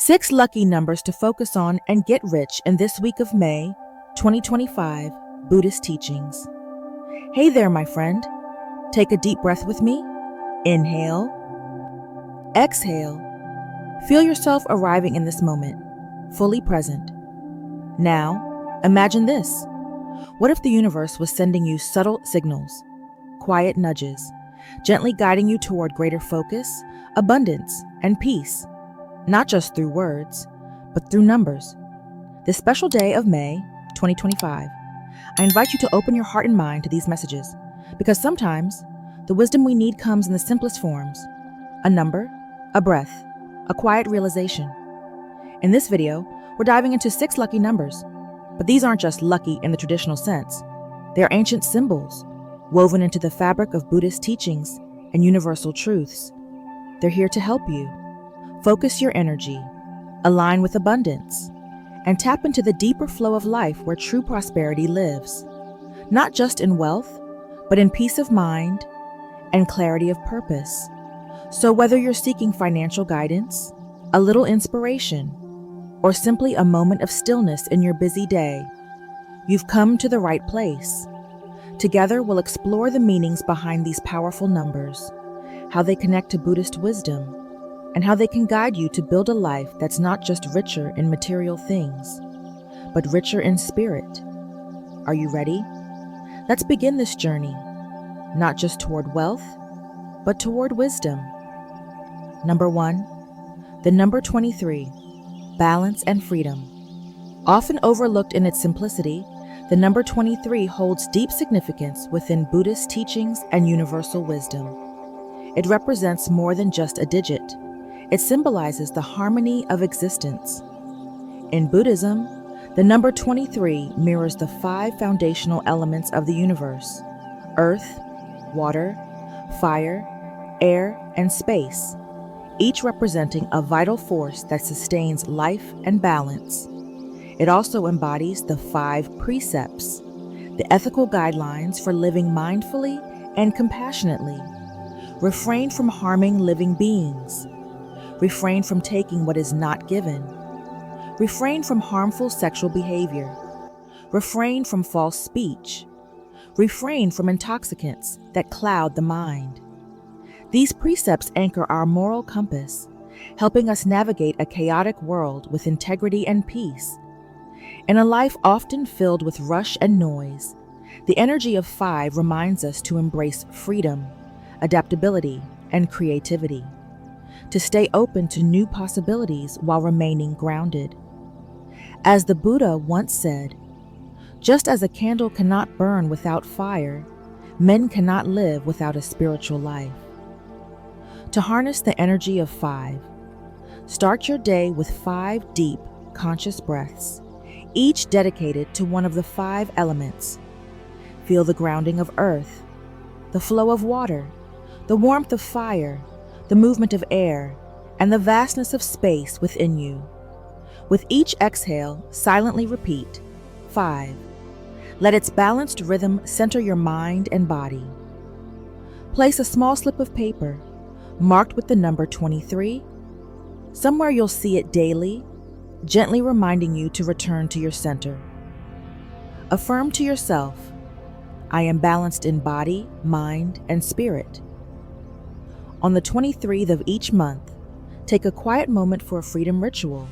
6 lucky numbers to focus on and get rich in this week of May 2025 Buddhist teachings. Hey there, my friend. Take a deep breath with me. Inhale. Exhale. Feel yourself arriving in this moment, fully present. Now, imagine this. What if the universe was sending you subtle signals, quiet nudges, gently guiding you toward greater focus, abundance, and peace? Not just through words, but through numbers. This special day of May 2025, I invite you to open your heart and mind to these messages, because sometimes the wisdom we need comes in the simplest forms: a number, a breath, a quiet realization. In this video, we're diving into 6 lucky numbers, but these aren't just lucky in the traditional sense. They're ancient symbols, woven into the fabric of Buddhist teachings and universal truths. They're here to help you focus your energy, align with abundance, and tap into the deeper flow of life where true prosperity lives, not just in wealth, but in peace of mind and clarity of purpose. So whether you're seeking financial guidance, a little inspiration, or simply a moment of stillness in your busy day, you've come to the right place. Together, we'll explore the meanings behind these powerful numbers, how they connect to Buddhist wisdom, and how they can guide you to build a life that's not just richer in material things, but richer in spirit. Are you ready? Let's begin this journey, not just toward wealth, but toward wisdom. Number 1, the number 23, balance and freedom. Often overlooked in its simplicity, the number 23 holds deep significance within Buddhist teachings and universal wisdom. It represents more than just a digit. It symbolizes the harmony of existence. In Buddhism, the number 23 mirrors the 5 foundational elements of the universe: earth, water, fire, air, and space, each representing a vital force that sustains life and balance. It also embodies the 5 precepts, the ethical guidelines for living mindfully and compassionately. Refrain from harming living beings. Refrain from taking what is not given. Refrain from harmful sexual behavior. Refrain from false speech. Refrain from intoxicants that cloud the mind. These precepts anchor our moral compass, helping us navigate a chaotic world with integrity and peace. In a life often filled with rush and noise, the energy of 5 reminds us to embrace freedom, adaptability, and creativity, to stay open to new possibilities while remaining grounded. As the Buddha once said, "Just as a candle cannot burn without fire, men cannot live without a spiritual life." To harness the energy of 5, start your day with 5 deep, conscious breaths, each dedicated to one of the 5 elements. Feel the grounding of earth, the flow of water, the warmth of fire, the movement of air, and the vastness of space within you. With each exhale, silently repeat 5. Let its balanced rhythm center your mind and body. Place a small slip of paper, marked with the number 23. Somewhere you'll see it daily, gently reminding you to return to your center. Affirm to yourself, "I am balanced in body, mind, and spirit." On the 23rd of each month, take a quiet moment for a freedom ritual.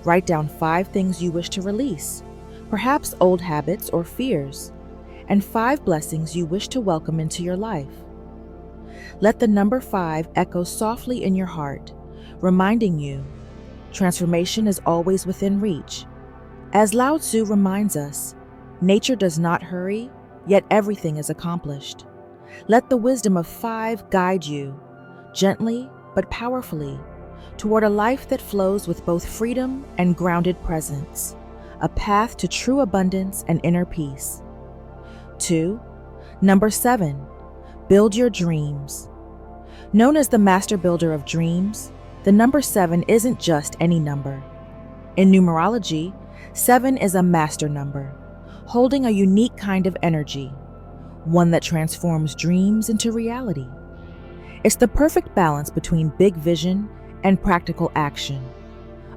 Write down 5 things you wish to release, perhaps old habits or fears, and 5 blessings you wish to welcome into your life. Let the number 5 echo softly in your heart, reminding you, transformation is always within reach. As Lao Tzu reminds us, nature does not hurry, yet everything is accomplished. Let the wisdom of 5 guide you, gently but powerfully, toward a life that flows with both freedom and grounded presence, a path to true abundance and inner peace. 2. Number 7. Build your dreams. Known as the master builder of dreams, the number 7 isn't just any number. In numerology, 7 is a master number, holding a unique kind of energy, one that transforms dreams into reality. It's the perfect balance between big vision and practical action,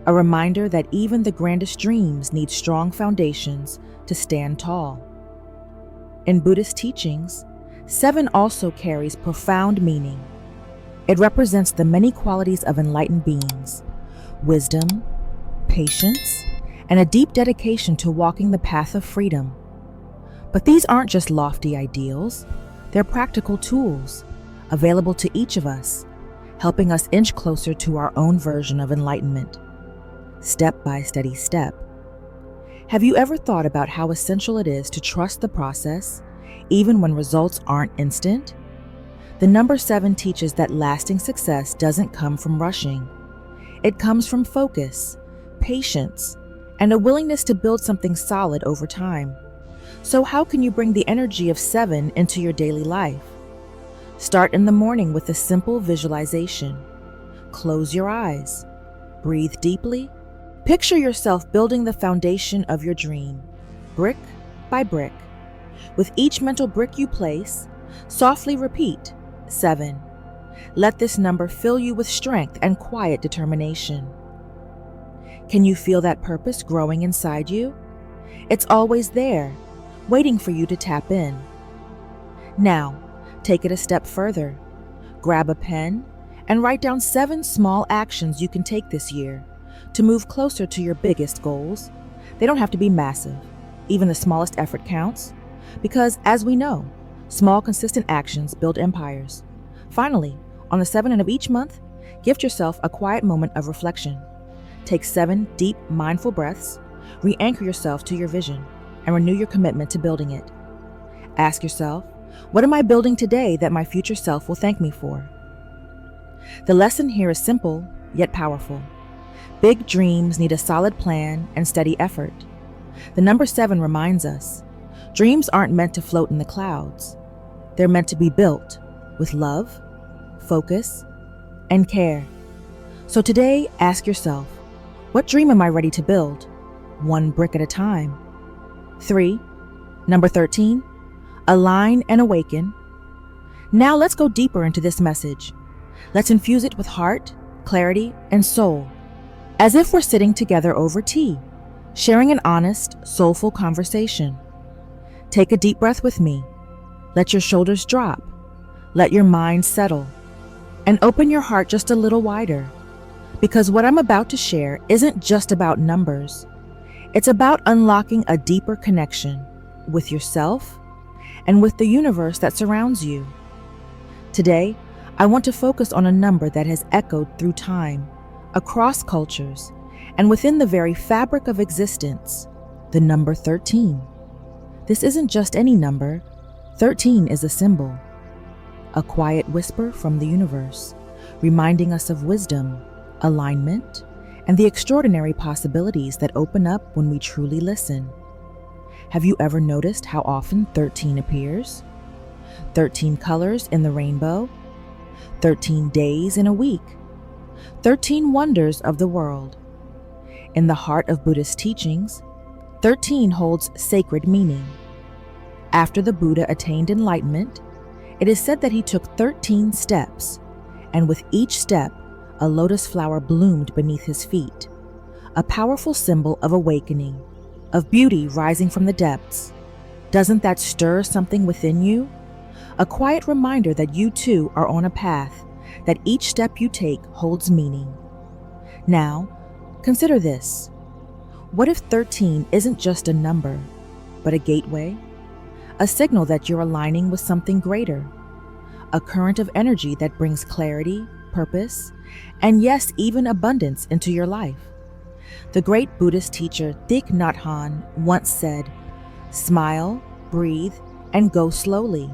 a reminder that even the grandest dreams need strong foundations to stand tall. In Buddhist teachings, 7 also carries profound meaning. It represents the many qualities of enlightened beings: wisdom, patience, and a deep dedication to walking the path of freedom. But these aren't just lofty ideals, they're practical tools available to each of us, helping us inch closer to our own version of enlightenment, step by steady step. Have you ever thought about how essential it is to trust the process, even when results aren't instant? The number 7 teaches that lasting success doesn't come from rushing. It comes from focus, patience, and a willingness to build something solid over time. So how can you bring the energy of 7 into your daily life? Start in the morning with a simple visualization. Close your eyes. Breathe deeply. Picture yourself building the foundation of your dream, brick by brick. With each mental brick you place, softly repeat 7. Let this number fill you with strength and quiet determination. Can you feel that purpose growing inside you? It's always there, waiting for you to tap in. Now, take it a step further. Grab a pen and write down 7 small actions you can take this year to move closer to your biggest goals. They don't have to be massive. Even the smallest effort counts, because as we know, small, consistent actions build empires. Finally, on the 7th of each month, gift yourself a quiet moment of reflection. Take 7 deep, mindful breaths, re-anchor yourself to your vision, and renew your commitment to building it. Ask yourself, what am I building today that my future self will thank me for? The lesson here is simple, yet powerful. Big dreams need a solid plan and steady effort. The number 7 reminds us, dreams aren't meant to float in the clouds. They're meant to be built with love, focus, and care. So today, ask yourself, what dream am I ready to build? 1 brick at a time. 3. Number 13. Align and awaken. Now let's go deeper into this message. Let's infuse it with heart, clarity, and soul, as if we're sitting together over tea, sharing an honest, soulful conversation. Take a deep breath with me. Let your shoulders drop. Let your mind settle. And open your heart just a little wider. Because what I'm about to share isn't just about numbers. It's about unlocking a deeper connection with yourself and with the universe that surrounds you. Today, I want to focus on a number that has echoed through time, across cultures, and within the very fabric of existence, the number 13. This isn't just any number. 13 is a symbol, a quiet whisper from the universe, reminding us of wisdom, alignment, and the extraordinary possibilities that open up when we truly listen. Have you ever noticed how often 13 appears? 13 colors in the rainbow, 13 days in a week, 13 wonders of the world. In the heart of Buddhist teachings, 13 holds sacred meaning. After the Buddha attained enlightenment, it is said that he took 13 steps, and with each step, a lotus flower bloomed beneath his feet, a powerful symbol of awakening, of beauty rising from the depths. Doesn't that stir something within you? A quiet reminder that you too are on a path, that each step you take holds meaning. Now, consider this. What if 13 isn't just a number, but a gateway? A signal that you're aligning with something greater. A current of energy that brings clarity, purpose, and yes, even abundance into your life. The great Buddhist teacher Thich Nhat Hanh once said, "Smile, breathe, and go slowly."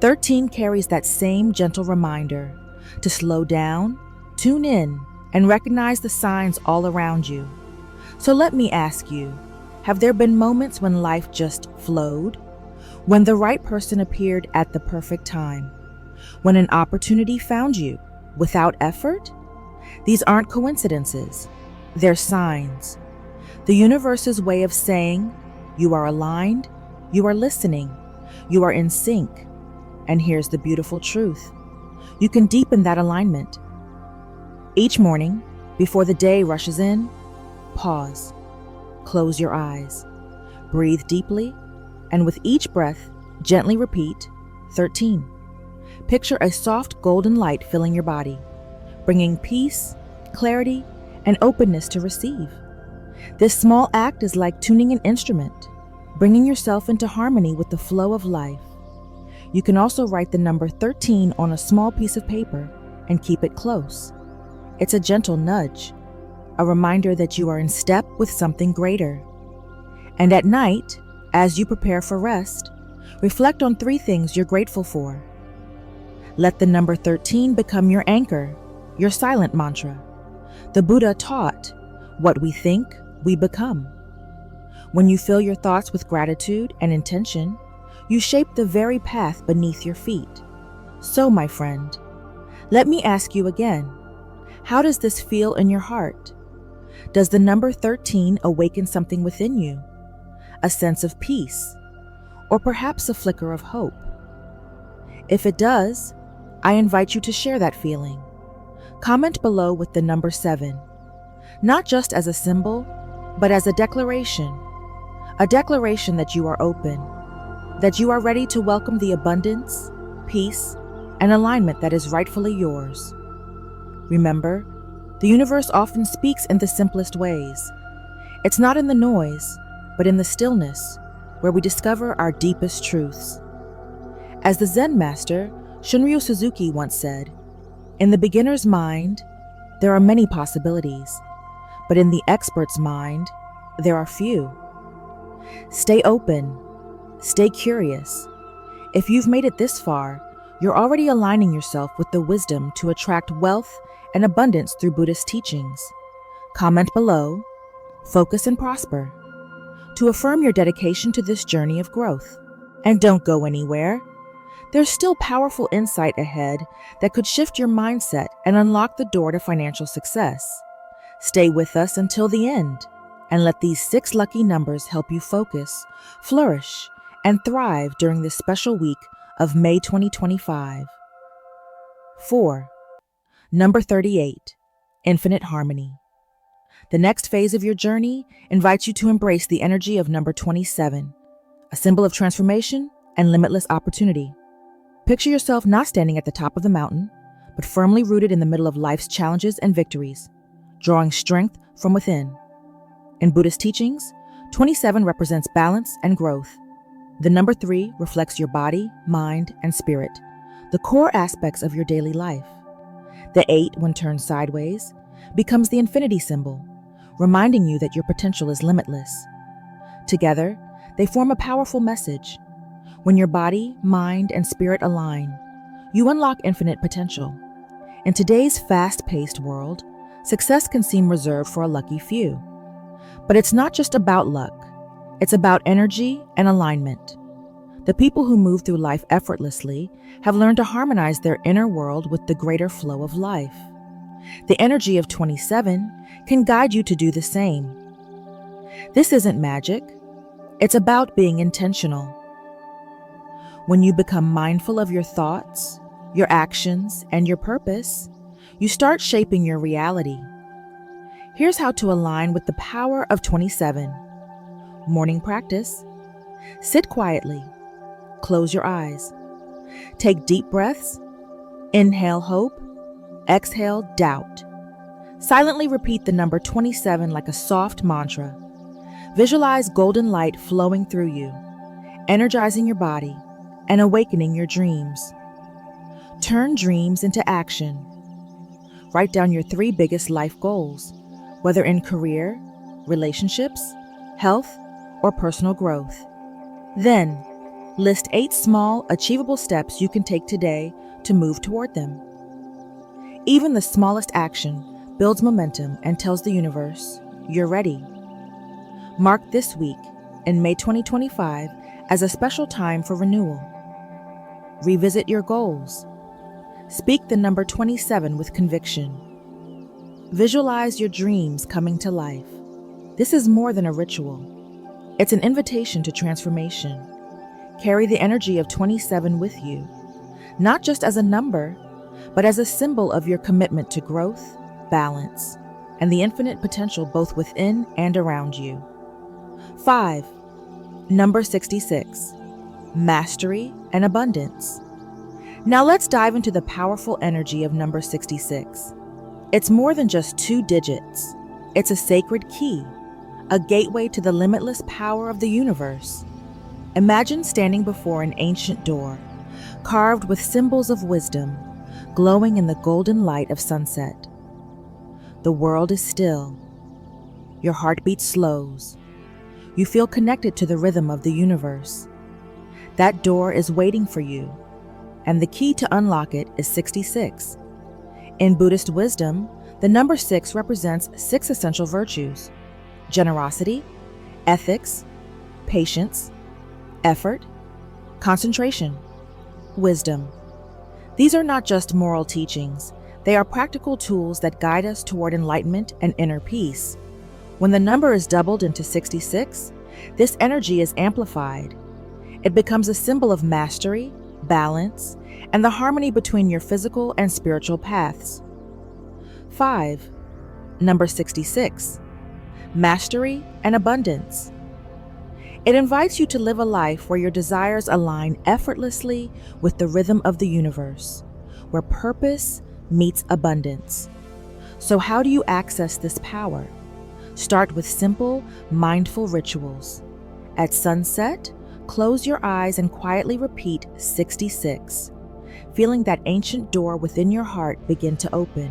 13 carries that same gentle reminder to slow down, tune in, and recognize the signs all around you. So let me ask you, have there been moments when life just flowed? When the right person appeared at the perfect time? When an opportunity found you without effort? These aren't coincidences. They're signs. The universe's way of saying, you are aligned, you are listening, you are in sync. And here's the beautiful truth. You can deepen that alignment. Each morning, Before the day rushes in, pause. Close your eyes. Breathe deeply, and with each breath, gently repeat 13. Picture a soft golden light filling your body, bringing peace, clarity, and openness to receive. This small act is like tuning an instrument, bringing yourself into harmony with the flow of life. You can also write the number 13 on a small piece of paper and keep it close. It's a gentle nudge, a reminder that you are in step with something greater. And at night, as you prepare for rest, reflect on 3 things you're grateful for. Let the number 13 become your anchor, your silent mantra. The Buddha taught, what we think, we become. When you fill your thoughts with gratitude and intention, you shape the very path beneath your feet. So, my friend, let me ask you again, how does this feel in your heart? Does the number 13 awaken something within you? A sense of peace, or perhaps a flicker of hope? If it does, I invite you to share that feeling. Comment below with the number 7, not just as a symbol, but as a declaration that you are open, that you are ready to welcome the abundance, peace, and alignment that is rightfully yours. Remember, the universe often speaks in the simplest ways. It's not in the noise, but in the stillness, where we discover our deepest truths. As the Zen master, Shunryu Suzuki once said, in the beginner's mind, there are many possibilities, but in the expert's mind, there are few. Stay open, stay curious. If you've made it this far, you're already aligning yourself with the wisdom to attract wealth and abundance through Buddhist teachings. Comment below, focus and prosper, to affirm your dedication to this journey of growth. And don't go anywhere. There's still powerful insight ahead that could shift your mindset and unlock the door to financial success. Stay with us until the end, and let these 6 lucky numbers help you focus, flourish, and thrive during this special week of May 2025. 4. Number 38, Infinite Harmony. The next phase of your journey invites you to embrace the energy of number 27, a symbol of transformation and limitless opportunity. Picture yourself not standing at the top of the mountain, but firmly rooted in the middle of life's challenges and victories, drawing strength from within. In Buddhist teachings, 27 represents balance and growth. The number 3 reflects your body, mind, and spirit, the core aspects of your daily life. The 8, when turned sideways, becomes the infinity symbol, reminding you that your potential is limitless. Together, they form a powerful message. When your body, mind, and spirit align, you unlock infinite potential. In today's fast-paced world, success can seem reserved for a lucky few. But it's not just about luck. It's about energy and alignment. The people who move through life effortlessly have learned to harmonize their inner world with the greater flow of life. The energy of 27 can guide you to do the same. This isn't magic. It's about being intentional. When you become mindful of your thoughts, your actions, and your purpose, you start shaping your reality. Here's how to align with the power of 27. Morning practice. Sit quietly. Close your eyes. Take deep breaths. Inhale hope. Exhale doubt. Silently repeat the number 27 like a soft mantra. Visualize golden light flowing through you, energizing your body and awakening your dreams. Turn dreams into action. Write down your 3 biggest life goals, whether in career, relationships, health, or personal growth. Then, list 8 small, achievable steps you can take today to move toward them. Even the smallest action builds momentum and tells the universe, you're ready. Mark this week, in May 2025, as a special time for renewal. Revisit your goals. Speak the number 27 with conviction. Visualize your dreams coming to life. This is more than a ritual. It's an invitation to transformation. Carry the energy of 27 with you, not just as a number, but as a symbol of your commitment to growth, balance, and the infinite potential both within and around you. 5. Number 66. Mastery and abundance. Now let's dive into the powerful energy of number 66. It's more than just 2 digits. It's a sacred key, a gateway to the limitless power of the universe. Imagine standing before an ancient door, carved with symbols of wisdom, glowing in the golden light of sunset. The world is still. Your heartbeat slows. You feel connected to the rhythm of the universe. That door is waiting for you, and the key to unlock it is 66. In Buddhist wisdom, the number 6 represents 6 essential virtues: generosity, ethics, patience, effort, concentration, wisdom. These are not just moral teachings, they are practical tools that guide us toward enlightenment and inner peace. When the number is doubled into 66, this energy is amplified. It becomes a symbol of mastery, balance, and the harmony between your physical and spiritual paths. 5. Number 66. Mastery and abundance. It invites you to live a life where your desires align effortlessly with the rhythm of the universe, where purpose meets abundance. So how do you access this power? Start with simple, mindful rituals. At sunset, close your eyes and quietly repeat 66, feeling that ancient door within your heart begin to open.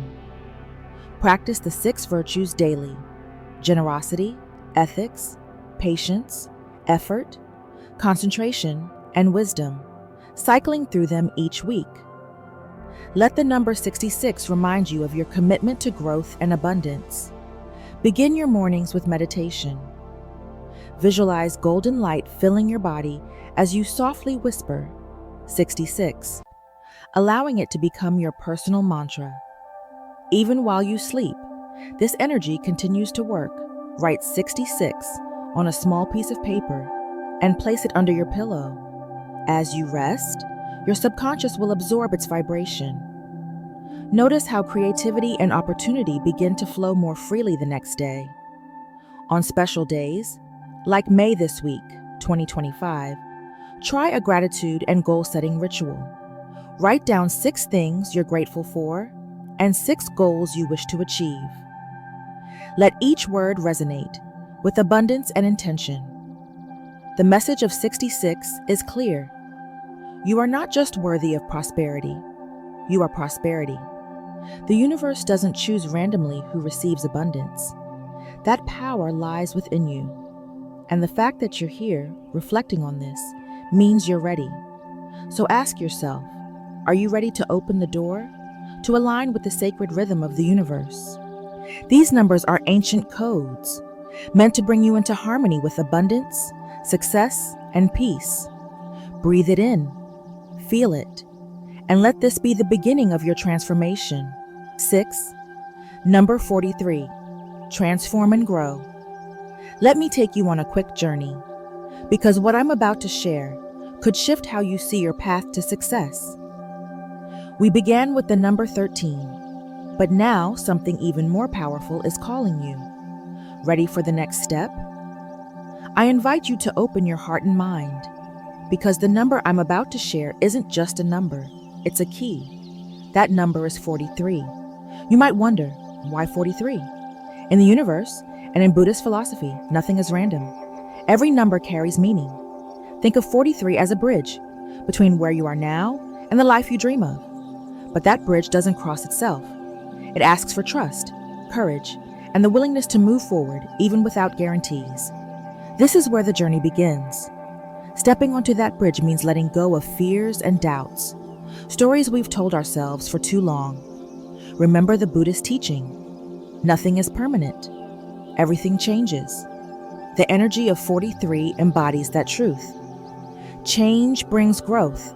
Practice the 6 virtues daily: generosity, ethics, patience, effort, concentration, and wisdom, cycling through them each week. Let the number 66 remind you of your commitment to growth and abundance. Begin your mornings with meditation. Visualize golden light filling your body as you softly whisper 66, allowing it to become your personal mantra. Even while you sleep, this energy continues to work. Write 66 on a small piece of paper and place it under your pillow. As you rest, your subconscious will absorb its vibration. Notice how creativity and opportunity begin to flow more freely the next day. On special days, like May this week, 2025, try a gratitude and goal-setting ritual. Write down 6 things you're grateful for and 6 goals you wish to achieve. Let each word resonate with abundance and intention. The message of 66 is clear. You are not just worthy of prosperity, you are prosperity. The universe doesn't choose randomly who receives abundance. That power lies within you. And the fact that you're here, reflecting on this, means you're ready. So ask yourself, are you ready to open the door, to align with the sacred rhythm of the universe? These numbers are ancient codes, meant to bring you into harmony with abundance, success, and peace. Breathe it in, feel it, and let this be the beginning of your transformation. 6. Number 43. Transform and grow. Let me take you on a quick journey, because what I'm about to share could shift how you see your path to success. We began with the number 13, but now something even more powerful is calling you. Ready for the next step? I invite you to open your heart and mind, because the number I'm about to share isn't just a number, it's a key. That number is 43. You might wonder, why 43? In the universe, and in Buddhist philosophy, nothing is random. Every number carries meaning. Think of 43 as a bridge between where you are now and the life you dream of. But that bridge doesn't cross itself. It asks for trust, courage, and the willingness to move forward even without guarantees. This is where the journey begins. Stepping onto that bridge means letting go of fears and doubts, stories we've told ourselves for too long. Remember the Buddhist teaching. Nothing is permanent. Everything changes. The energy of 43 embodies that truth. Change brings growth.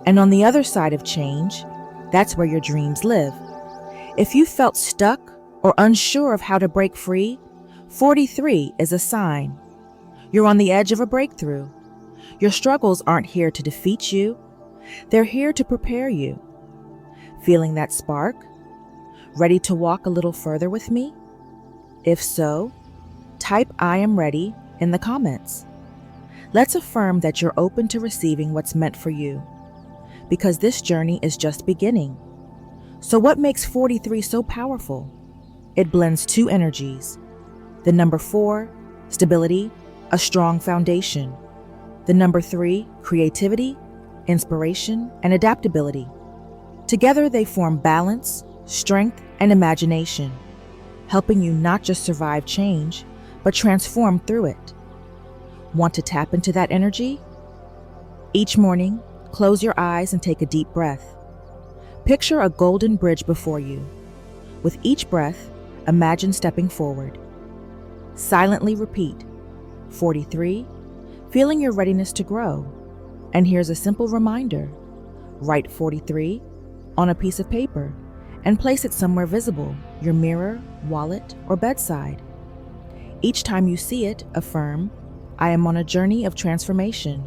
And on the other side of change, that's where your dreams live. If you felt stuck or unsure of how to break free, 43 is a sign. You're on the edge of a breakthrough. Your struggles aren't here to defeat you. They're here to prepare you. Feeling that spark? Ready to walk a little further with me? If so, type "I am ready" in the comments. Let's affirm that you're open to receiving what's meant for you, because this journey is just beginning. So what makes 43 so powerful? It blends two energies. The number 4, stability, a strong foundation. The number 3, creativity, inspiration, and adaptability. Together they form balance, strength, and imagination, helping you not just survive change, but transform through it. Want to tap into that energy? Each morning, close your eyes and take a deep breath. Picture a golden bridge before you. With each breath, imagine stepping forward. Silently repeat, 43, feeling your readiness to grow. And here's a simple reminder. Write 43 on a piece of paper and place it somewhere visible, your mirror, wallet, or bedside. Each time you see it, affirm, I am on a journey of transformation.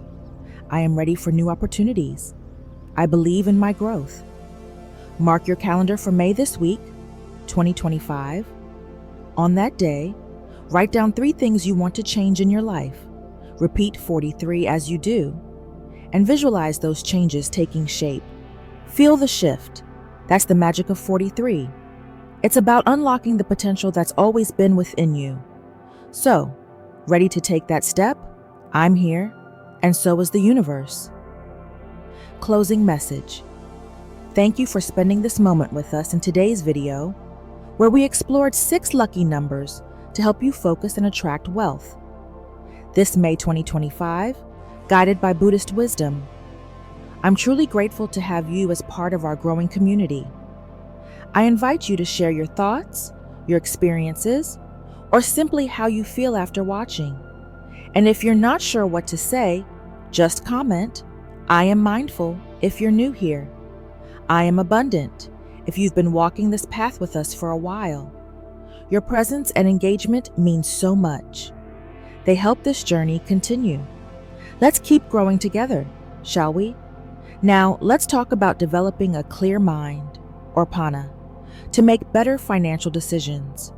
I am ready for new opportunities. I believe in my growth. Mark your calendar for May this week, 2025. On that day, write down 3 things you want to change in your life. Repeat 43 as you do, and visualize those changes taking shape. Feel the shift. That's the magic of 43. It's about unlocking the potential that's always been within you. So, ready to take that step? I'm here, and so is the universe. Closing message. Thank you for spending this moment with us in today's video, where we explored 6 lucky numbers to help you focus and attract wealth. This May 2025, guided by Buddhist wisdom. I'm truly grateful to have you as part of our growing community. I invite you to share your thoughts, your experiences, or simply how you feel after watching. And if you're not sure what to say, just comment, I am mindful if you're new here. I am abundant if you've been walking this path with us for a while. Your presence and engagement mean so much. They help this journey continue. Let's keep growing together, shall we? Now, let's talk about developing a clear mind, or pana, to make better financial decisions.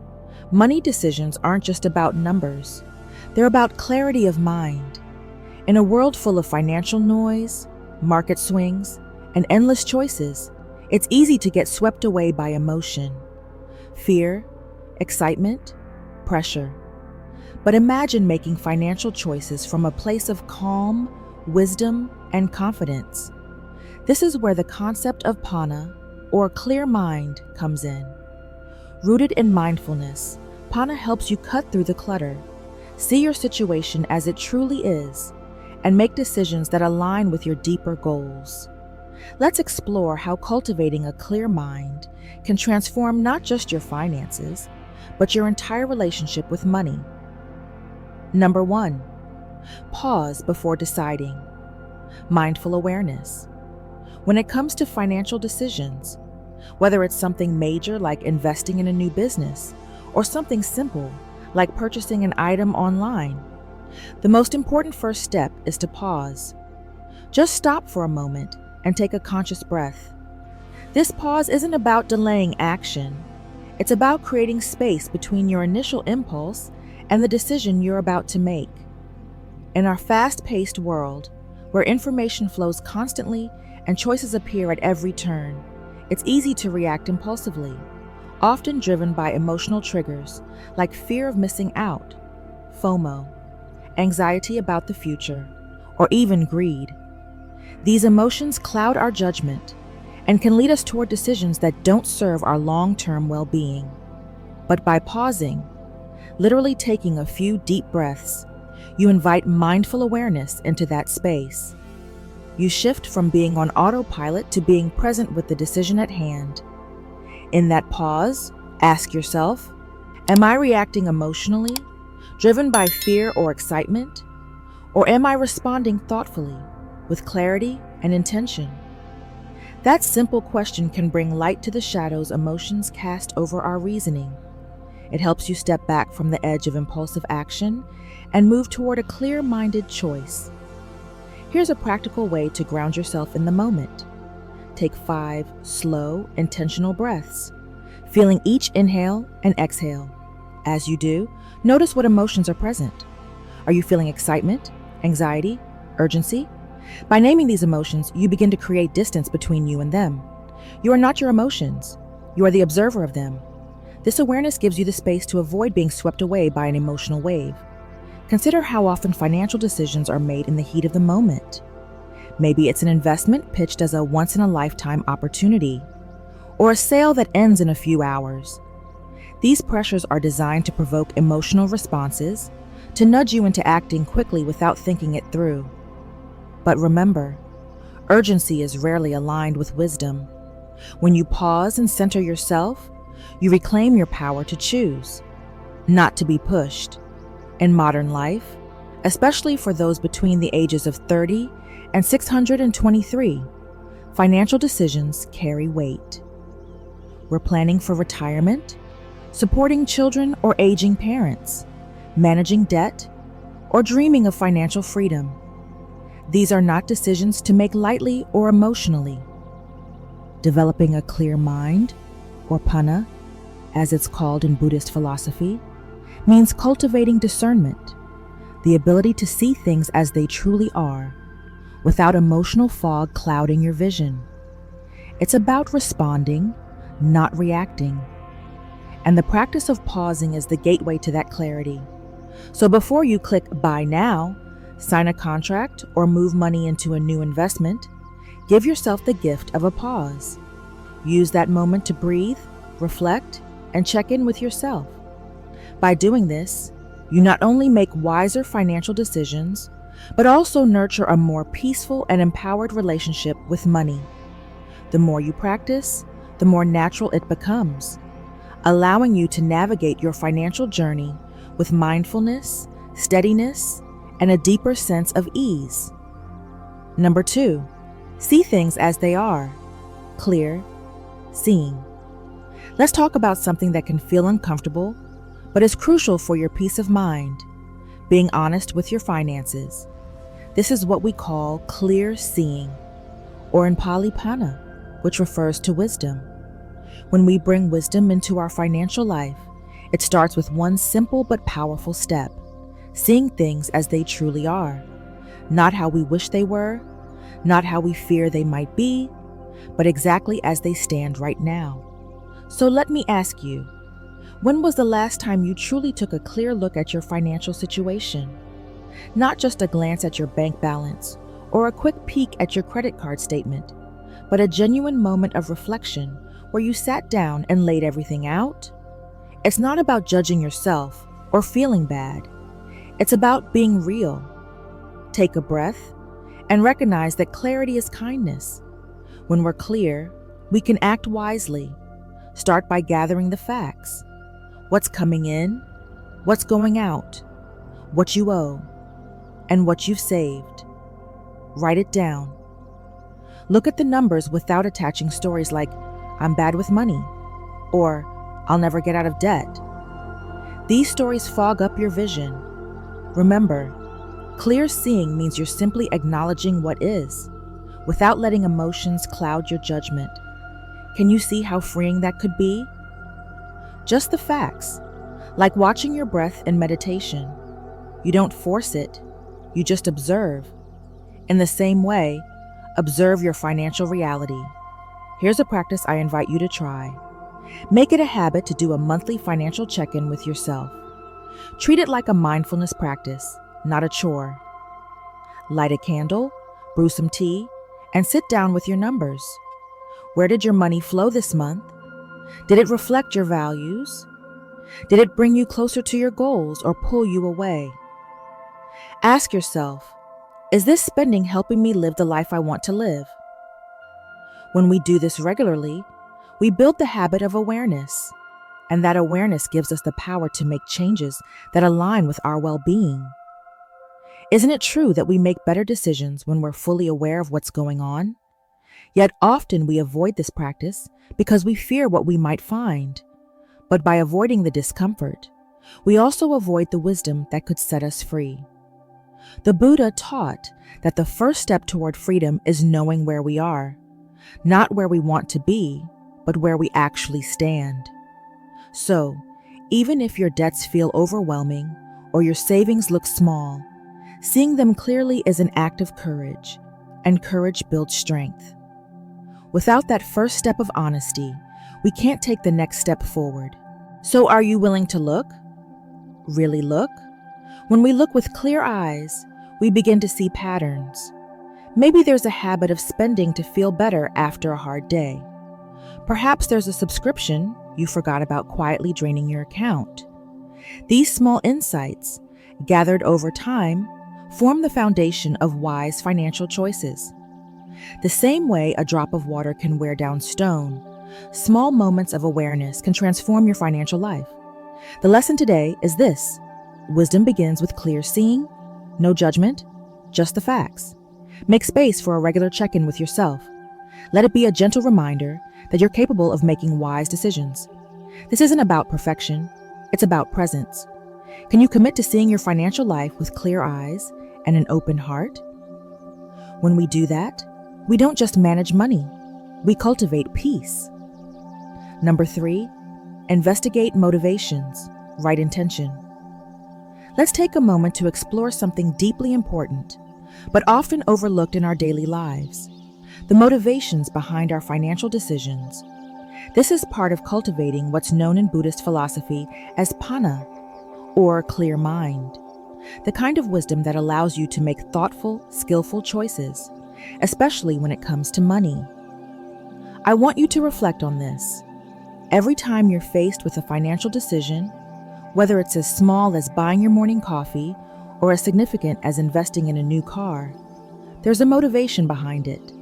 Money decisions aren't just about numbers. They're about clarity of mind. In a world full of financial noise, market swings, and endless choices, it's easy to get swept away by emotion, fear, excitement, pressure. But imagine making financial choices from a place of calm, wisdom, and confidence. This is where the concept of pana, or clear mind, comes in. Rooted in mindfulness, pana helps you cut through the clutter, see your situation as it truly is, and make decisions that align with your deeper goals. Let's explore how cultivating a clear mind can transform not just your finances, but your entire relationship with money. Number 1, pause before deciding. Mindful awareness. When it comes to financial decisions, whether it's something major like investing in a new business, or something simple like purchasing an item online, the most important first step is to pause. Just stop for a moment and take a conscious breath. This pause isn't about delaying action. It's about creating space between your initial impulse and the decision you're about to make. In our fast-paced world, where information flows constantly and choices appear at every turn, it's easy to react impulsively, often driven by emotional triggers like fear of missing out, FOMO, anxiety about the future, or even greed. These emotions cloud our judgment and can lead us toward decisions that don't serve our long-term well-being. But by pausing, literally taking a few deep breaths, you invite mindful awareness into that space. You shift from being on autopilot to being present with the decision at hand. In that pause, ask yourself, am I reacting emotionally, driven by fear or excitement? Or am I responding thoughtfully, with clarity and intention? That simple question can bring light to the shadows emotions cast over our reasoning. It helps you step back from the edge of impulsive action and move toward a clear-minded choice. Here's a practical way to ground yourself in the moment. Take 5 slow, intentional breaths, feeling each inhale and exhale. As you do, notice what emotions are present. Are you feeling excitement, anxiety, urgency? By naming these emotions, you begin to create distance between you and them. You are not your emotions. You are the observer of them. This awareness gives you the space to avoid being swept away by an emotional wave. Consider how often financial decisions are made in the heat of the moment. Maybe it's an investment pitched as a once-in-a-lifetime opportunity, or a sale that ends in a few hours. These pressures are designed to provoke emotional responses, to nudge you into acting quickly without thinking it through. But remember, urgency is rarely aligned with wisdom. When you pause and center yourself, you reclaim your power to choose, not to be pushed. In modern life, especially for those between the ages of 30 and 623, financial decisions carry weight. We're planning for retirement, supporting children or aging parents, managing debt, or dreaming of financial freedom. These are not decisions to make lightly or emotionally. Developing a clear mind, or panna, as it's called in Buddhist philosophy, means cultivating discernment, the ability to see things as they truly are, without emotional fog clouding your vision. It's about responding, not reacting. And the practice of pausing is the gateway to that clarity. So before you click buy now, sign a contract, or move money into a new investment, give yourself the gift of a pause. Use that moment to breathe, reflect, and check in with yourself. By doing this, you not only make wiser financial decisions, but also nurture a more peaceful and empowered relationship with money. The more you practice, the more natural it becomes, allowing you to navigate your financial journey with mindfulness, steadiness, and a deeper sense of ease. Number 2, see things as they are. Clear seeing. Let's talk about something that can feel uncomfortable, but is crucial for your peace of mind: being honest with your finances. This is what we call clear seeing, or in Pali panna, which refers to wisdom. When we bring wisdom into our financial life, it starts with one simple but powerful step: seeing things as they truly are, not how we wish they were, not how we fear they might be, but exactly as they stand right now. So let me ask you, when was the last time you truly took a clear look at your financial situation? Not just a glance at your bank balance or a quick peek at your credit card statement, but a genuine moment of reflection where you sat down and laid everything out? It's not about judging yourself or feeling bad. It's about being real. Take a breath and recognize that clarity is kindness. When we're clear, we can act wisely. Start by gathering the facts. What's coming in, what's going out, what you owe, and what you've saved. Write it down. Look at the numbers without attaching stories like, "I'm bad with money," or "I'll never get out of debt." These stories fog up your vision. Remember, clear seeing means you're simply acknowledging what is, without letting emotions cloud your judgment. Can you see how freeing that could be? Just the facts, like watching your breath in meditation. You don't force it, you just observe. In the same way, observe your financial reality. Here's a practice I invite you to try. Make it a habit to do a monthly financial check-in with yourself. Treat it like a mindfulness practice, not a chore. Light a candle, brew some tea, and sit down with your numbers. Where did your money flow this month? Did it reflect your values? Did it bring you closer to your goals or pull you away? Ask yourself, is this spending helping me live the life I want to live? When we do this regularly, we build the habit of awareness, and that awareness gives us the power to make changes that align with our well-being. Isn't it true that we make better decisions when we're fully aware of what's going on? Yet often we avoid this practice because we fear what we might find. But by avoiding the discomfort, we also avoid the wisdom that could set us free. The Buddha taught that the first step toward freedom is knowing where we are, not where we want to be, but where we actually stand. So, Even if your debts feel overwhelming or your savings look small, seeing them clearly is an act of courage, and courage builds strength. Without that first step of honesty, we can't take the next step forward. So are you willing to look? Really look? When we look with clear eyes, we begin to see patterns. Maybe there's a habit of spending to feel better after a hard day. Perhaps there's a subscription you forgot about quietly draining your account. These small insights, gathered over time, form the foundation of wise financial choices. The same way a drop of water can wear down stone, small moments of awareness can transform your financial life. The lesson today is this: wisdom begins with clear seeing, no judgment, just the facts. Make space for a regular check-in with yourself. Let it be a gentle reminder that you're capable of making wise decisions. This isn't about perfection, it's about presence. Can you commit to seeing your financial life with clear eyes and an open heart? When we do that, we don't just manage money, we cultivate peace. Number 3, investigate motivations, right intention. Let's take a moment to explore something deeply important, but often overlooked in our daily lives: the motivations behind our financial decisions. This is part of cultivating what's known in Buddhist philosophy as panna, or clear mind, the kind of wisdom that allows you to make thoughtful, skillful choices, especially when it comes to money. I want you to reflect on this. Every time you're faced with a financial decision, whether it's as small as buying your morning coffee or as significant as investing in a new car, there's a motivation behind it.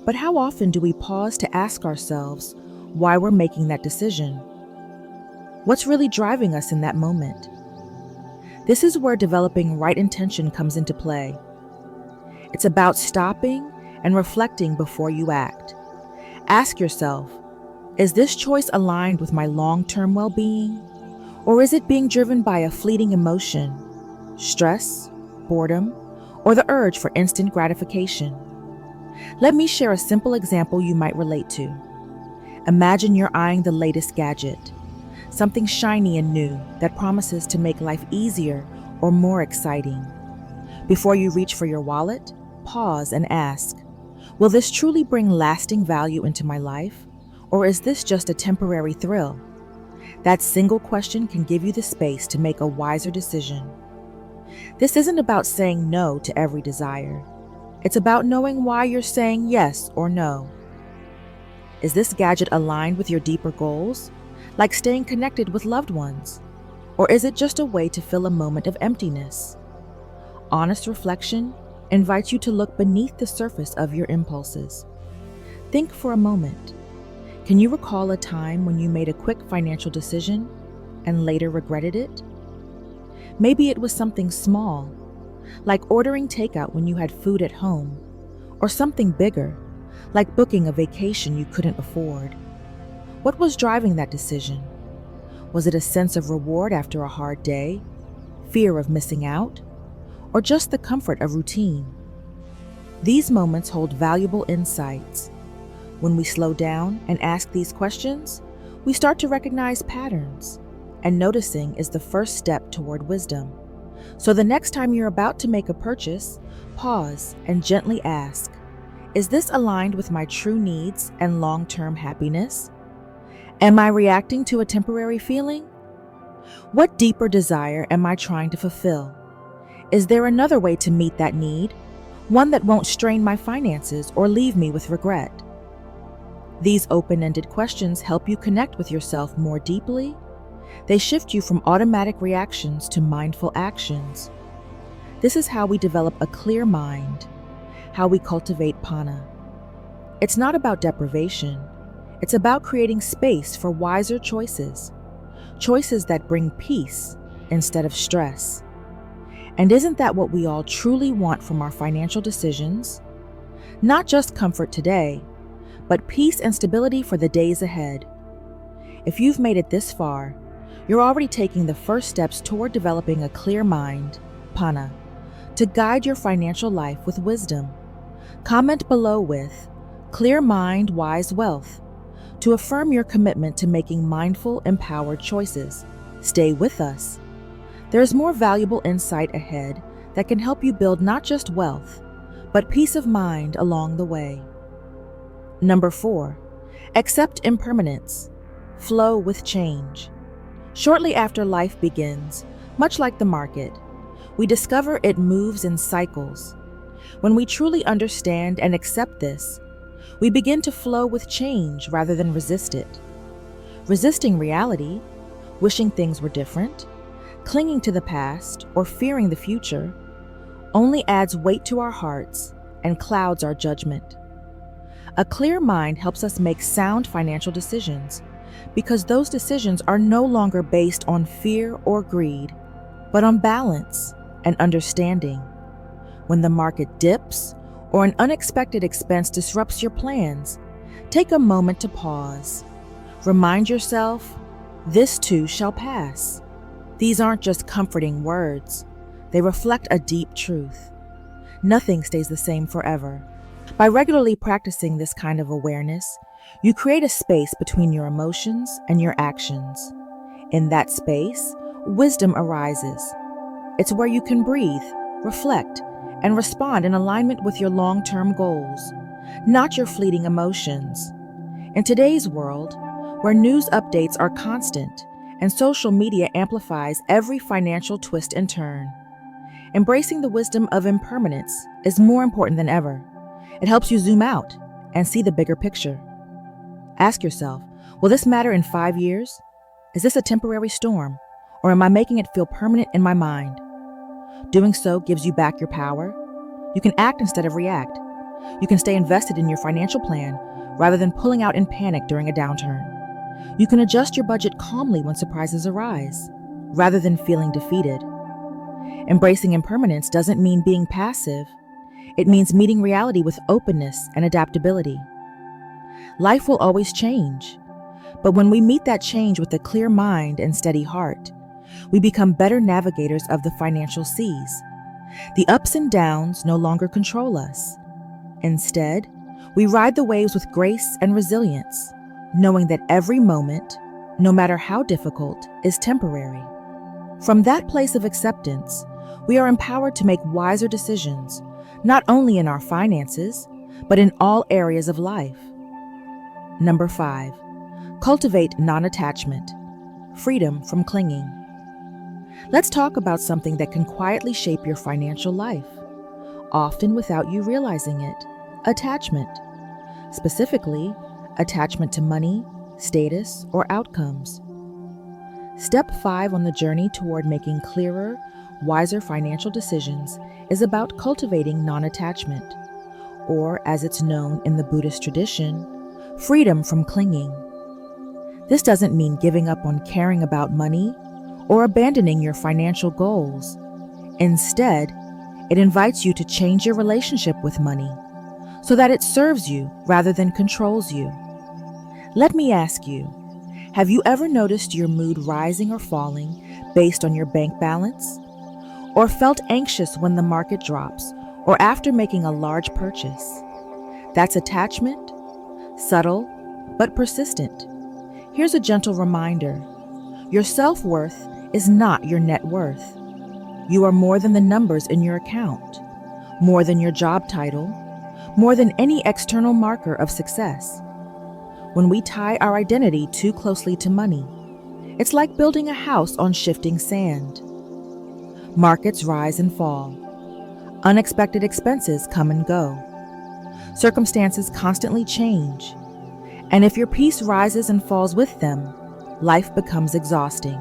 But how often do we pause to ask ourselves why we're making that decision? What's really driving us in that moment? This is where developing right intention comes into play. It's about stopping and reflecting before you act. Ask yourself, is this choice aligned with my long-term well-being? Or is it being driven by a fleeting emotion, stress, boredom, or the urge for instant gratification? Let me share a simple example you might relate to. Imagine you're eyeing the latest gadget, something shiny and new that promises to make life easier or more exciting. Before you reach for your wallet, pause and ask, will this truly bring lasting value into my life? Or is this just a temporary thrill? That single question can give you the space to make a wiser decision. This isn't about saying no to every desire. It's about knowing why you're saying yes or no. Is this gadget aligned with your deeper goals, like staying connected with loved ones? Or is it just a way to fill a moment of emptiness? Honest reflection invites you to look beneath the surface of your impulses. Think for a moment. Can you recall a time when you made a quick financial decision and later regretted it? Maybe it was something small, like ordering takeout when you had food at home, or something bigger, like booking a vacation you couldn't afford. What was driving that decision? Was it a sense of reward after a hard day, fear of missing out, or just the comfort of routine? These moments hold valuable insights. When we slow down and ask these questions, we start to recognize patterns, and noticing is the first step toward wisdom. So the next time you're about to make a purchase, pause and gently ask, is this aligned with my true needs and long-term happiness? Am I reacting to a temporary feeling? What deeper desire am I trying to fulfill? Is there another way to meet that need, one that won't strain my finances or leave me with regret? These open-ended questions help you connect with yourself more deeply. They shift you from automatic reactions to mindful actions. This is how we develop a clear mind, how we cultivate panna. It's not about deprivation. It's about creating space for wiser choices, choices that bring peace instead of stress. And isn't that what we all truly want from our financial decisions? Not just comfort today, but peace and stability for the days ahead. If you've made it this far, you're already taking the first steps toward developing a clear mind, panna, to guide your financial life with wisdom. Comment below with, "Clear mind, wise wealth," to affirm your commitment to making mindful, empowered choices. Stay with us. There is more valuable insight ahead that can help you build not just wealth, but peace of mind along the way. Number 4, accept impermanence. Flow with change. Shortly after life begins, much like the market, we discover it moves in cycles. When we truly understand and accept this, we begin to flow with change rather than resist it. Resisting reality, wishing things were different, clinging to the past, or fearing the future only adds weight to our hearts and clouds our judgment. A clear mind helps us make sound financial decisions because those decisions are no longer based on fear or greed, but on balance and understanding. When the market dips or an unexpected expense disrupts your plans, take a moment to pause. Remind yourself, this too shall pass. These aren't just comforting words. They reflect a deep truth. Nothing stays the same forever. By regularly practicing this kind of awareness, you create a space between your emotions and your actions. In that space, wisdom arises. It's where you can breathe, reflect, and respond in alignment with your long-term goals, not your fleeting emotions. In today's world, where news updates are constant and social media amplifies every financial twist and turn, embracing the wisdom of impermanence is more important than ever. It helps you zoom out and see the bigger picture. Ask yourself, will this matter in 5 years? Is this a temporary storm, or am I making it feel permanent in my mind? Doing so gives you back your power. You can act instead of react. You can stay invested in your financial plan rather than pulling out in panic during a downturn. You can adjust your budget calmly when surprises arise, rather than feeling defeated. Embracing impermanence doesn't mean being passive. It means meeting reality with openness and adaptability. Life will always change, but when we meet that change with a clear mind and steady heart, we become better navigators of the financial seas. The ups and downs no longer control us. Instead, we ride the waves with grace and resilience, knowing that every moment, no matter how difficult, is temporary. From that place of acceptance, we are empowered to make wiser decisions, not only in our finances, but in all areas of life. Number 5, cultivate non-attachment, freedom from clinging. Let's talk about something that can quietly shape your financial life, often without you realizing it: attachment. Specifically, attachment to money, status, or outcomes. Step 5 on the journey toward making clearer, wiser financial decisions is about cultivating non-attachment, or as it's known in the Buddhist tradition, freedom from clinging. This doesn't mean giving up on caring about money or abandoning your financial goals. Instead, it invites you to change your relationship with money so that it serves you rather than controls you. Let me ask you, have you ever noticed your mood rising or falling based on your bank balance? Or felt anxious when the market drops or after making a large purchase? That's attachment, subtle but persistent. Here's a gentle reminder. Your self-worth is not your net worth. You are more than the numbers in your account, more than your job title, more than any external marker of success. When we tie our identity too closely to money, it's like building a house on shifting sand. Markets rise and fall. Unexpected expenses come and go. Circumstances constantly change. And if your peace rises and falls with them, life becomes exhausting.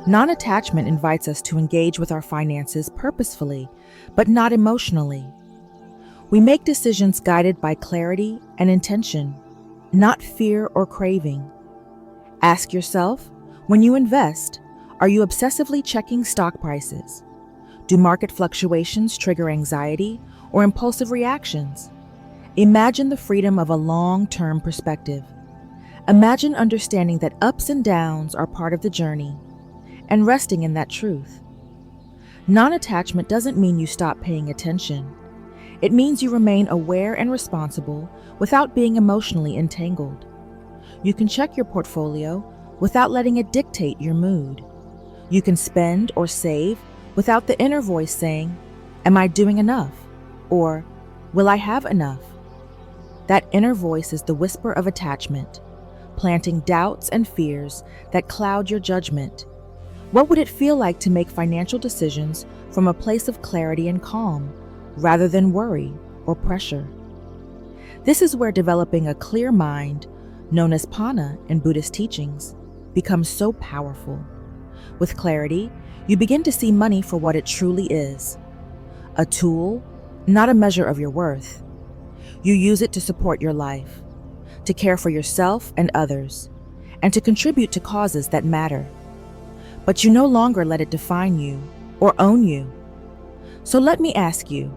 Non-attachment invites us to engage with our finances purposefully, but not emotionally. We make decisions guided by clarity and intention, not fear or craving. Ask yourself, when you invest, are you obsessively checking stock prices? Do market fluctuations trigger anxiety or impulsive reactions? Imagine the freedom of a long-term perspective. Imagine understanding that ups and downs are part of the journey, and resting in that truth. Non-attachment doesn't mean you stop paying attention. It means you remain aware and responsible without being emotionally entangled. You can check your portfolio without letting it dictate your mood. You can spend or save without the inner voice saying, "Am I doing enough?" Or, "Will I have enough?" That inner voice is the whisper of attachment, planting doubts and fears that cloud your judgment. What would it feel like to make financial decisions from a place of clarity and calm, rather than worry or pressure? This is where developing a clear mind, known as Pana in Buddhist teachings, becomes so powerful. With clarity, you begin to see money for what it truly is: a tool, not a measure of your worth. You use it to support your life, to care for yourself and others, and to contribute to causes that matter. But you no longer let it define you or own you. So let me ask you,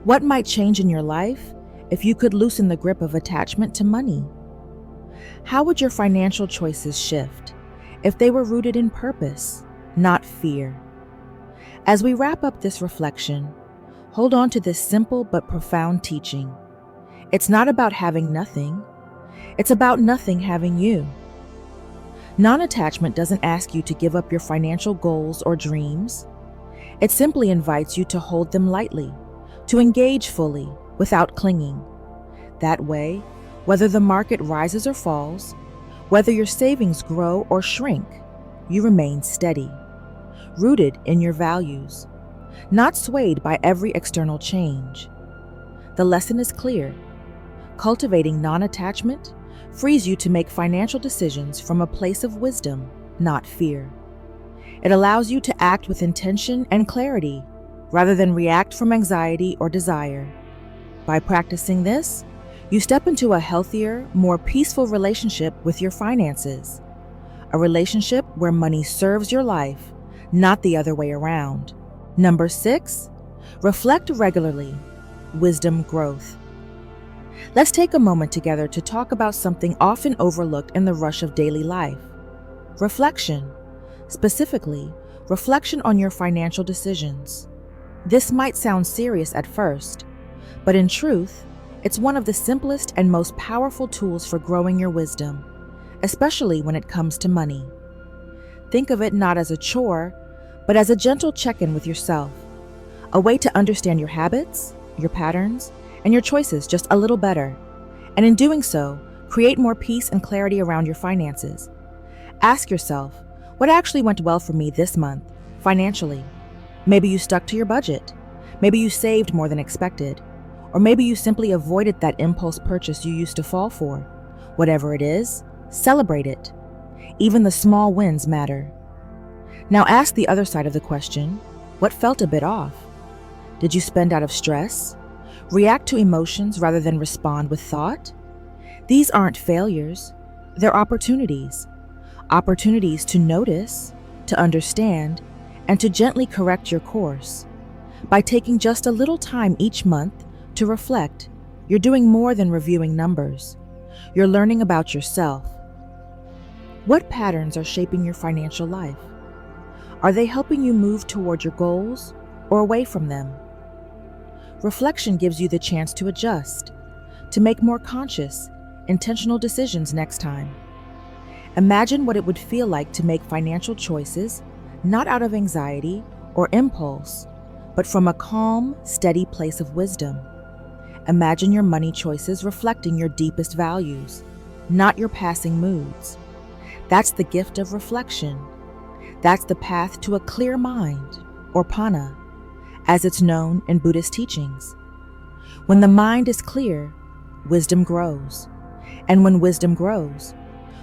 what might change in your life if you could loosen the grip of attachment to money? How would your financial choices shift if they were rooted in purpose, not fear? As we wrap up this reflection, hold on to this simple but profound teaching. It's not about having nothing. It's about nothing having you. Non-attachment doesn't ask you to give up your financial goals or dreams. It simply invites you to hold them lightly, to engage fully without clinging. That way, whether the market rises or falls, whether your savings grow or shrink, you remain steady, rooted in your values, not swayed by every external change. The lesson is clear. Cultivating non-attachment frees you to make financial decisions from a place of wisdom, not fear. It allows you to act with intention and clarity, rather than react from anxiety or desire. By practicing this, you step into a healthier, more peaceful relationship with your finances. A relationship where money serves your life, not the other way around. Number 6, reflect regularly. Wisdom growth. Let's take a moment together to talk about something often overlooked in the rush of daily life: reflection. Specifically, reflection on your financial decisions. This might sound serious at first, but in truth, it's one of the simplest and most powerful tools for growing your wisdom, especially when it comes to money. Think of it not as a chore, but as a gentle check-in with yourself, a way to understand your habits, your patterns, and your choices just a little better, and in doing so, create more peace and clarity around your finances. Ask yourself, what actually went well for me this month, financially? Maybe you stuck to your budget. Maybe you saved more than expected. Or maybe you simply avoided that impulse purchase you used to fall for. Whatever it is, celebrate it. Even the small wins matter. Now ask the other side of the question, what felt a bit off? Did you spend out of stress? React to emotions rather than respond with thought? These aren't failures. They're opportunities. Opportunities to notice, to understand, and to gently correct your course. By taking just a little time each month to reflect, you're doing more than reviewing numbers. You're learning about yourself. What patterns are shaping your financial life? Are they helping you move toward your goals or away from them? Reflection gives you the chance to adjust, to make more conscious, intentional decisions next time. Imagine what it would feel like to make financial choices, not out of anxiety or impulse, but from a calm, steady place of wisdom. Imagine your money choices reflecting your deepest values, not your passing moods. That's the gift of reflection. That's the path to a clear mind, or Pana, as it's known in Buddhist teachings. When the mind is clear, wisdom grows. And when wisdom grows,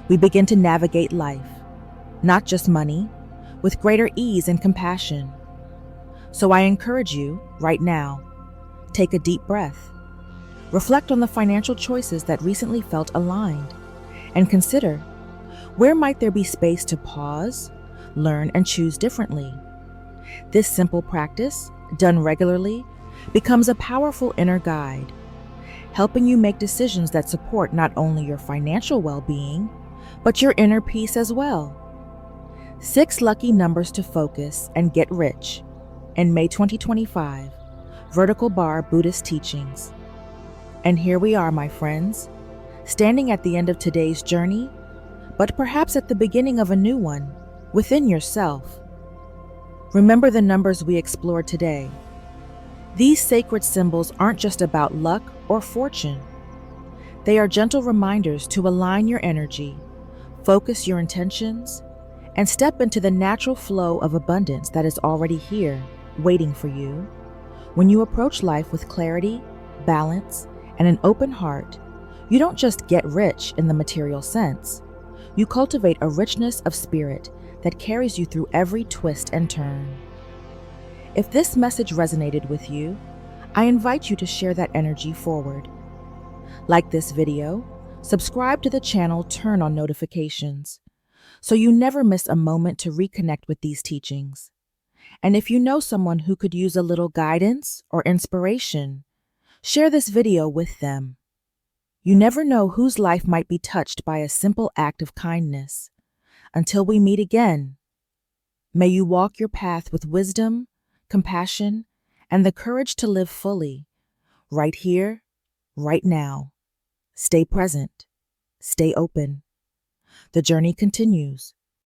we begin to navigate life, not just money, with greater ease and compassion. So I encourage you, right now, take a deep breath. Reflect on the financial choices that recently felt aligned, and consider, where might there be space to pause, learn, and choose differently? This simple practice, done regularly, becomes a powerful inner guide, helping you make decisions that support not only your financial well-being, but your inner peace as well. 6 lucky numbers to focus and get rich in May 2025, Vertical Bar Buddhist Teachings. And here we are, my friends, standing at the end of today's journey, but perhaps at the beginning of a new one within yourself. Remember the numbers we explored today. These sacred symbols aren't just about luck or fortune. They are gentle reminders to align your energy, focus your intentions, and step into the natural flow of abundance that is already here, waiting for you. When you approach life with clarity, balance, and an open heart, you don't just get rich in the material sense. You cultivate a richness of spirit that carries you through every twist and turn. If this message resonated with you, I invite you to share that energy forward. Like this video, subscribe to the channel, turn on notifications, so you never miss a moment to reconnect with these teachings. And if you know someone who could use a little guidance or inspiration, share this video with them. You never know whose life might be touched by a simple act of kindness. Until we meet again, may you walk your path with wisdom, compassion, and the courage to live fully, right here, right now. Stay present. Stay open. The journey continues,